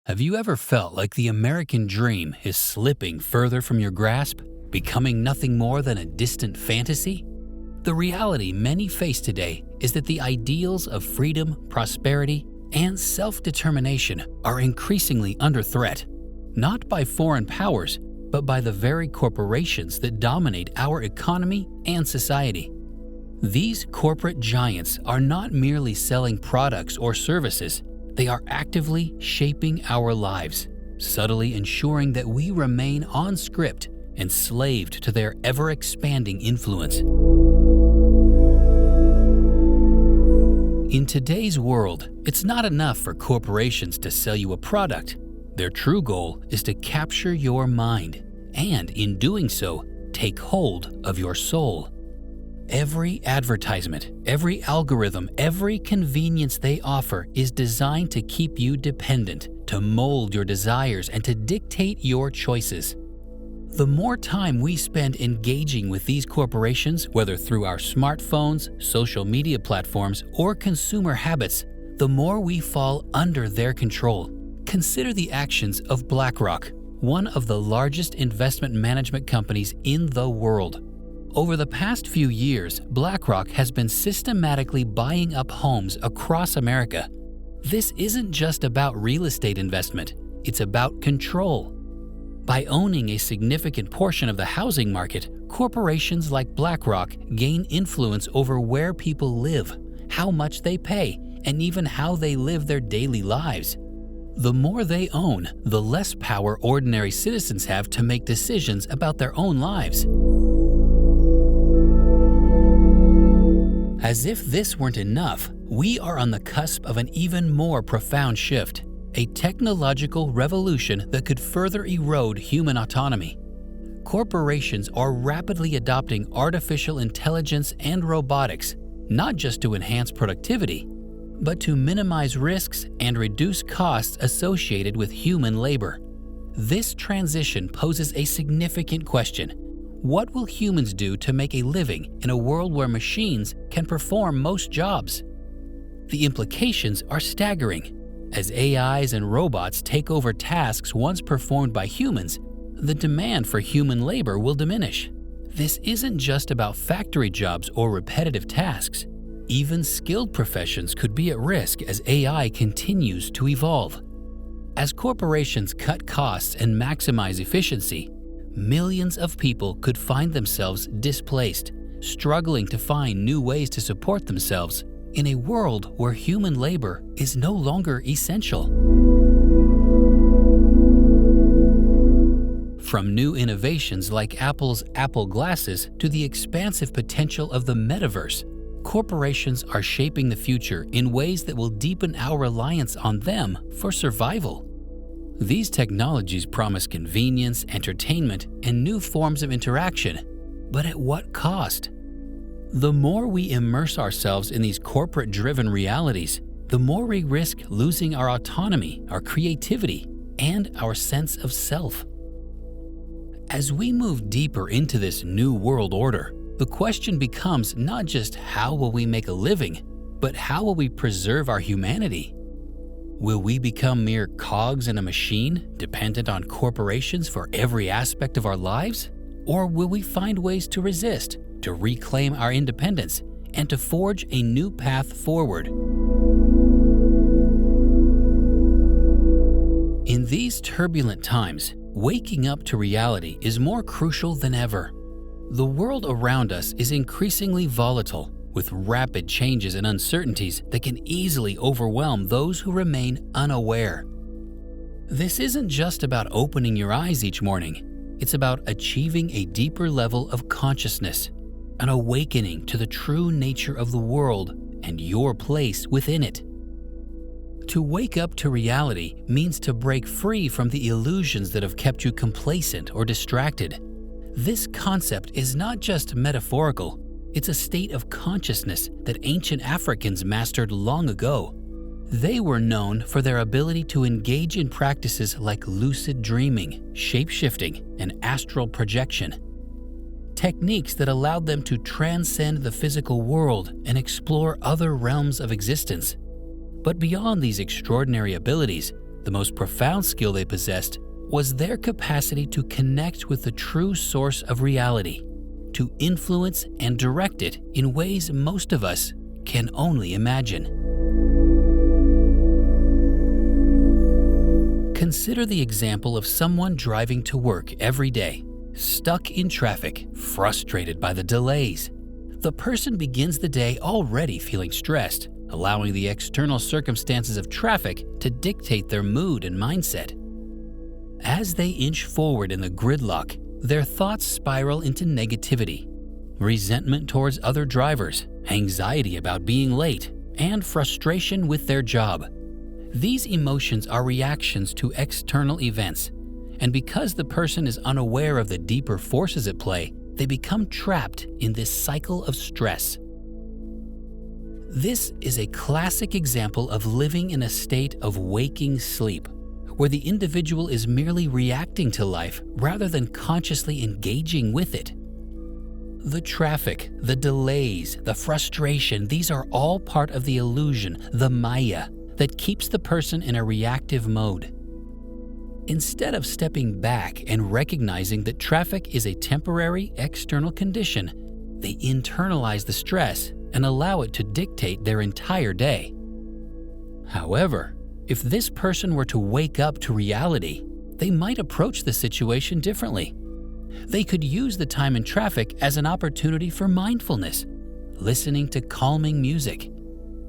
Have you ever felt like the American dream is slipping further from your grasp, becoming nothing more than a distant fantasy? The reality many face today is that the ideals of freedom, prosperity, and self-determination are increasingly under threat, not by foreign powers, but by the very corporations that dominate our economy and society. These corporate giants are not merely selling products or services. They are actively shaping our lives, subtly ensuring that we remain on script, enslaved to their ever-expanding influence. In today's world, it's not enough for corporations to sell you a product. Their true goal is to capture your mind, and in doing so, take hold of your soul. Every advertisement, every algorithm, every convenience they offer is designed to keep you dependent, to mold your desires, and to dictate your choices. The more time we spend engaging with these corporations, whether through our smartphones, social media platforms, or consumer habits, the more we fall under their control. Consider the actions of BlackRock, one of the largest investment management companies in the world. Over the past few years, BlackRock has been systematically buying up homes across America. This isn't just about real estate investment, it's about control. By owning a significant portion of the housing market, corporations like BlackRock gain influence over where people live, how much they pay, and even how they live their daily lives. The more they own, the less power ordinary citizens have to make decisions about their own lives. As if this weren't enough, we are on the cusp of an even more profound shift, a technological revolution that could further erode human autonomy. Corporations are rapidly adopting artificial intelligence and robotics, not just to enhance productivity, but to minimize risks and reduce costs associated with human labor. This transition poses a significant question. What will humans do to make a living in a world where machines can perform most jobs? The implications are staggering. As AIs and robots take over tasks once performed by humans, the demand for human labor will diminish. This isn't just about factory jobs or repetitive tasks. Even skilled professions could be at risk as AI continues to evolve. As corporations cut costs and maximize efficiency, millions of people could find themselves displaced, struggling to find new ways to support themselves in a world where human labor is no longer essential. From new innovations like Apple's Apple Glasses to the expansive potential of the metaverse, corporations are shaping the future in ways that will deepen our reliance on them for survival. These technologies promise convenience, entertainment, and new forms of interaction, but at what cost? The more we immerse ourselves in these corporate-driven realities, the more we risk losing our autonomy, our creativity, and our sense of self. As we move deeper into this new world order, the question becomes not just how will we make a living, but how will we preserve our humanity? Will we become mere cogs in a machine, dependent on corporations for every aspect of our lives? Or will we find ways to resist, to reclaim our independence, and to forge a new path forward? In these turbulent times, waking up to reality is more crucial than ever. The world around us is increasingly volatile, with rapid changes and uncertainties that can easily overwhelm those who remain unaware. This isn't just about opening your eyes each morning. It's about achieving a deeper level of consciousness, an awakening to the true nature of the world and your place within it. To wake up to reality means to break free from the illusions that have kept you complacent or distracted. This concept is not just metaphorical. It's a state of consciousness that ancient Africans mastered long ago. They were known for their ability to engage in practices like lucid dreaming, shape-shifting, and astral projection. Techniques that allowed them to transcend the physical world and explore other realms of existence. But beyond these extraordinary abilities, the most profound skill they possessed was their capacity to connect with the true source of reality, to influence and direct it in ways most of us can only imagine. Consider the example of someone driving to work every day, stuck in traffic, frustrated by the delays. The person begins the day already feeling stressed, allowing the external circumstances of traffic to dictate their mood and mindset. As they inch forward in the gridlock, their thoughts spiral into negativity, resentment towards other drivers, anxiety about being late, and frustration with their job. These emotions are reactions to external events, and because the person is unaware of the deeper forces at play, they become trapped in this cycle of stress. This is a classic example of living in a state of waking sleep, where the individual is merely reacting to life rather than consciously engaging with it. The traffic, the delays, the frustration, these are all part of the illusion, the maya, that keeps the person in a reactive mode. Instead of stepping back and recognizing that traffic is a temporary external condition, they internalize the stress and allow it to dictate their entire day. However, if this person were to wake up to reality, they might approach the situation differently. They could use the time in traffic as an opportunity for mindfulness, listening to calming music,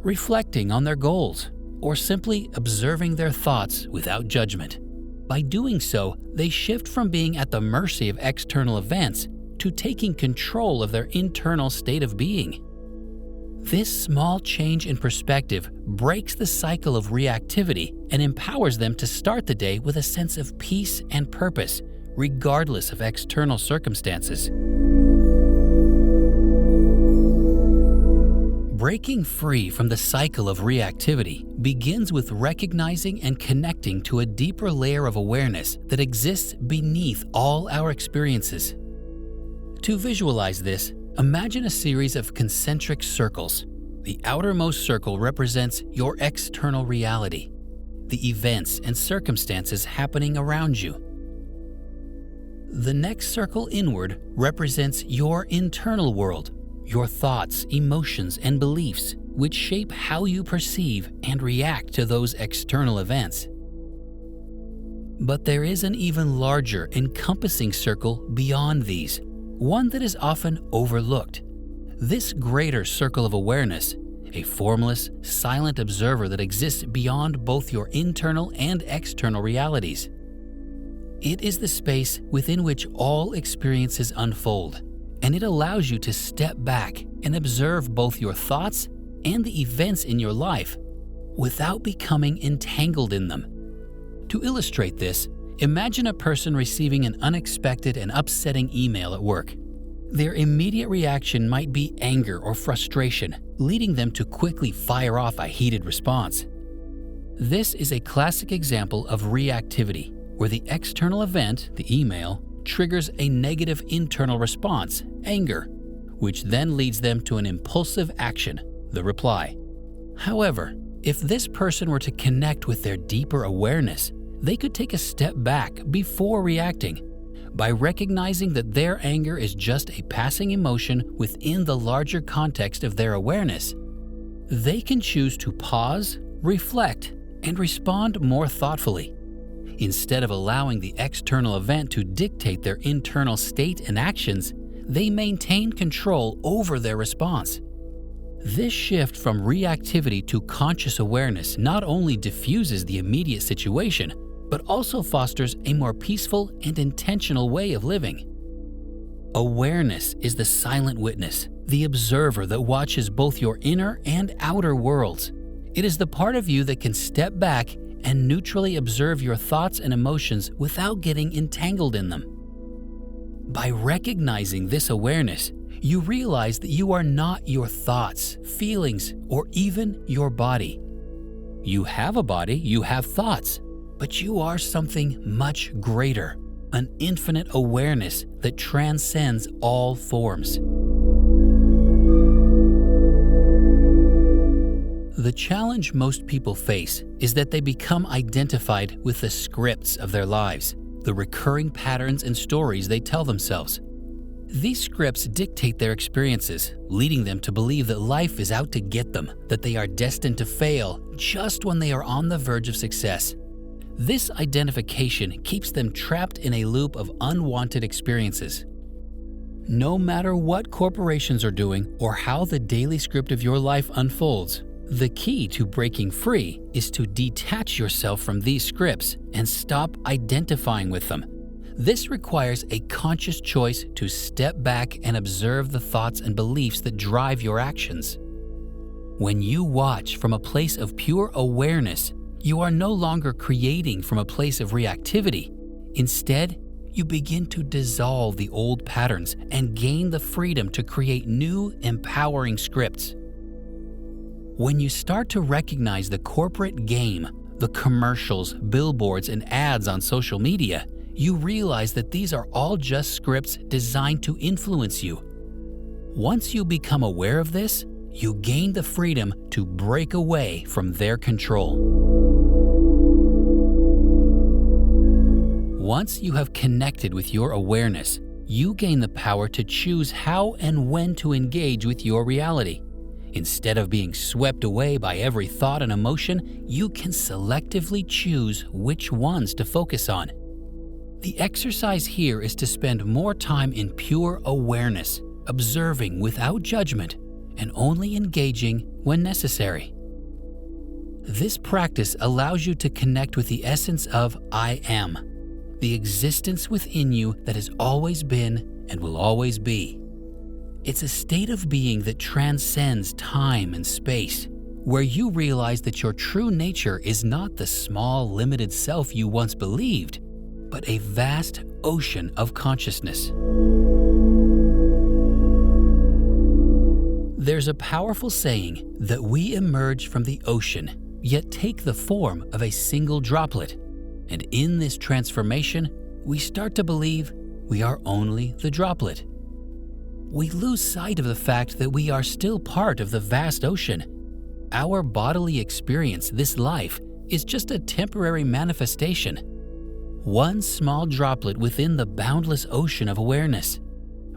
reflecting on their goals, or simply observing their thoughts without judgment. By doing so, they shift from being at the mercy of external events to taking control of their internal state of being. This small change in perspective breaks the cycle of reactivity and empowers them to start the day with a sense of peace and purpose, regardless of external circumstances. Breaking free from the cycle of reactivity begins with recognizing and connecting to a deeper layer of awareness that exists beneath all our experiences. To visualize this, imagine a series of concentric circles. The outermost circle represents your external reality, the events and circumstances happening around you. The next circle inward represents your internal world, your thoughts, emotions, and beliefs, which shape how you perceive and react to those external events. But there is an even larger, encompassing circle beyond these, one that is often overlooked. This greater circle of awareness, a formless, silent observer that exists beyond both your internal and external realities. It is the space within which all experiences unfold, and it allows you to step back and observe both your thoughts and the events in your life without becoming entangled in them. To illustrate this, imagine a person receiving an unexpected and upsetting email at work. Their immediate reaction might be anger or frustration, leading them to quickly fire off a heated response. This is a classic example of reactivity, where the external event, the email, triggers a negative internal response, anger, which then leads them to an impulsive action, the reply. However, if this person were to connect with their deeper awareness, they could take a step back before reacting. By recognizing that their anger is just a passing emotion within the larger context of their awareness, they can choose to pause, reflect, and respond more thoughtfully. Instead of allowing the external event to dictate their internal state and actions, they maintain control over their response. This shift from reactivity to conscious awareness not only diffuses the immediate situation, but also fosters a more peaceful and intentional way of living. Awareness is the silent witness, the observer that watches both your inner and outer worlds. It is the part of you that can step back and neutrally observe your thoughts and emotions without getting entangled in them. By recognizing this awareness, you realize that you are not your thoughts, feelings, or even your body. You have a body, you have thoughts, but you are something much greater, an infinite awareness that transcends all forms. The The challenge most people face is that they become identified with the scripts of their lives, the recurring patterns and stories they tell themselves. These scripts dictate their experiences, leading them to believe that life is out to get them, that they are destined to fail just when they are on the verge of success. This identification keeps them trapped in a loop of unwanted experiences. No matter what corporations are doing or how the daily script of your life unfolds, the key to breaking free is to detach yourself from these scripts and stop identifying with them. This requires a conscious choice to step back and observe the thoughts and beliefs that drive your actions. When you watch from a place of pure awareness, you are no longer creating from a place of reactivity. Instead, you begin to dissolve the old patterns and gain the freedom to create new, empowering scripts. When you start to recognize the corporate game, the commercials, billboards, and ads on social media, you realize that these are all just scripts designed to influence you. Once you become aware of this, you gain the freedom to break away from their control. Once you have connected with your awareness, you gain the power to choose how and when to engage with your reality. Instead of being swept away by every thought and emotion, you can selectively choose which ones to focus on. The exercise here is to spend more time in pure awareness, observing without judgment, and only engaging when necessary. This practice allows you to connect with the essence of I am, the existence within you that has always been and will always be. It's a state of being that transcends time and space, where you realize that your true nature is not the small, limited self you once believed, but a vast ocean of consciousness. There's a powerful saying that we emerge from the ocean, yet take the form of a single droplet. And in this transformation, we start to believe we are only the droplet. We lose sight of the fact that we are still part of the vast ocean. Our bodily experience, this life, is just a temporary manifestation. One small droplet within the boundless ocean of awareness.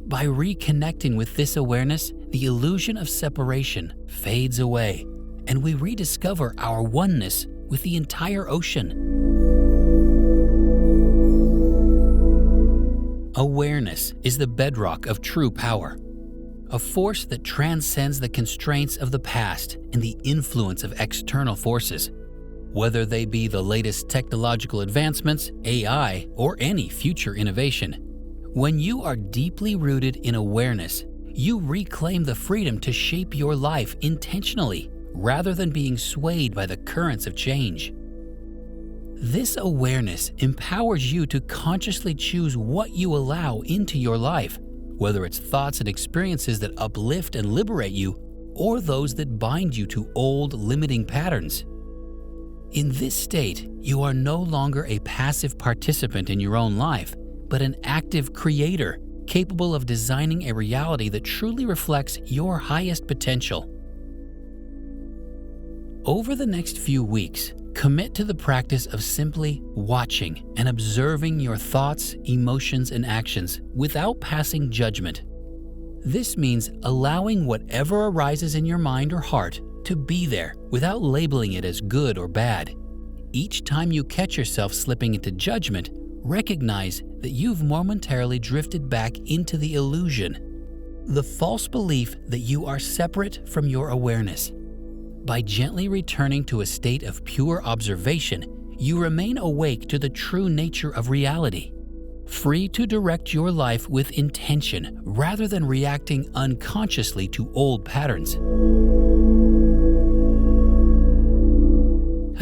By reconnecting with this awareness, the illusion of separation fades away, and we rediscover our oneness with the entire ocean. Awareness is the bedrock of true power, a force that transcends the constraints of the past and the influence of external forces, whether they be the latest technological advancements, AI, or any future innovation. When you are deeply rooted in awareness, you reclaim the freedom to shape your life intentionally rather than being swayed by the currents of change. This awareness empowers you to consciously choose what you allow into your life, whether it's thoughts and experiences that uplift and liberate you, or those that bind you to old, limiting patterns. In this state, you are no longer a passive participant in your own life, but an active creator, capable of designing a reality that truly reflects your highest potential. Over the next few weeks, commit to the practice of simply watching and observing your thoughts, emotions, and actions without passing judgment. This means allowing whatever arises in your mind or heart to be there without labeling it as good or bad. Each time you catch yourself slipping into judgment, recognize that you've momentarily drifted back into the illusion, the false belief that you are separate from your awareness. By gently returning to a state of pure observation, you remain awake to the true nature of reality, free to direct your life with intention rather than reacting unconsciously to old patterns.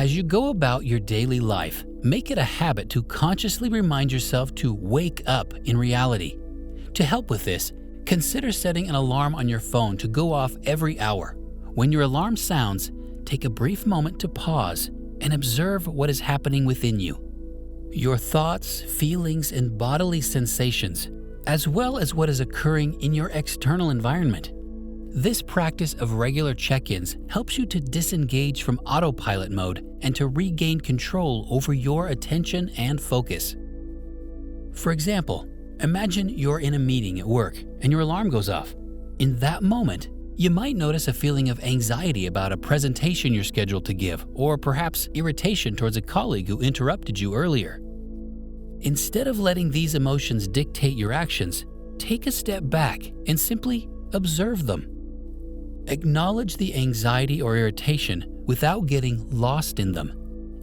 As you go about your daily life, make it a habit to consciously remind yourself to wake up in reality. To help with this, consider setting an alarm on your phone to go off every hour. When your alarm sounds, take a brief moment to pause and observe what is happening within you. Your thoughts, feelings, and bodily sensations, as well as what is occurring in your external environment. This practice of regular check-ins helps you to disengage from autopilot mode and to regain control over your attention and focus. For example, imagine you're in a meeting at work and your alarm goes off. In that moment, you might notice a feeling of anxiety about a presentation you're scheduled to give, or perhaps irritation towards a colleague who interrupted you earlier. Instead of letting these emotions dictate your actions, take a step back and simply observe them. Acknowledge the anxiety or irritation without getting lost in them,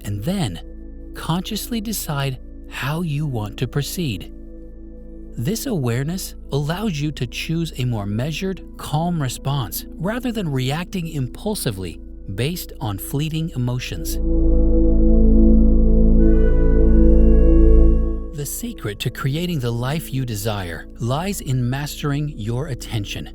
and then consciously decide how you want to proceed. This awareness allows you to choose a more measured, calm response rather than reacting impulsively based on fleeting emotions. The secret to creating the life you desire lies in mastering your attention.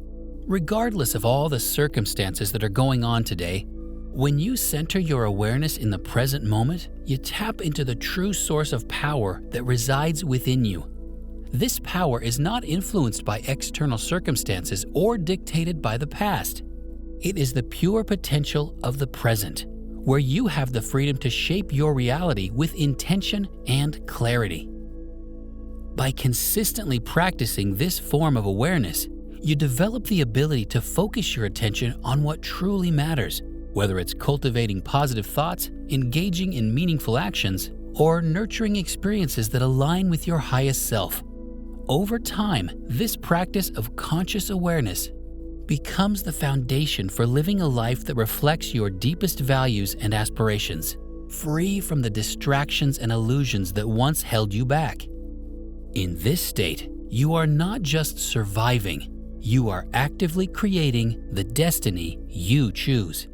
Regardless of all the circumstances that are going on today, when you center your awareness in the present moment, you tap into the true source of power that resides within you. This power is not influenced by external circumstances or dictated by the past. It is the pure potential of the present, where you have the freedom to shape your reality with intention and clarity. By consistently practicing this form of awareness, you develop the ability to focus your attention on what truly matters, whether it's cultivating positive thoughts, engaging in meaningful actions, or nurturing experiences that align with your highest self. Over time, this practice of conscious awareness becomes the foundation for living a life that reflects your deepest values and aspirations, free from the distractions and illusions that once held you back. In this state, you are not just surviving, you are actively creating the destiny you choose.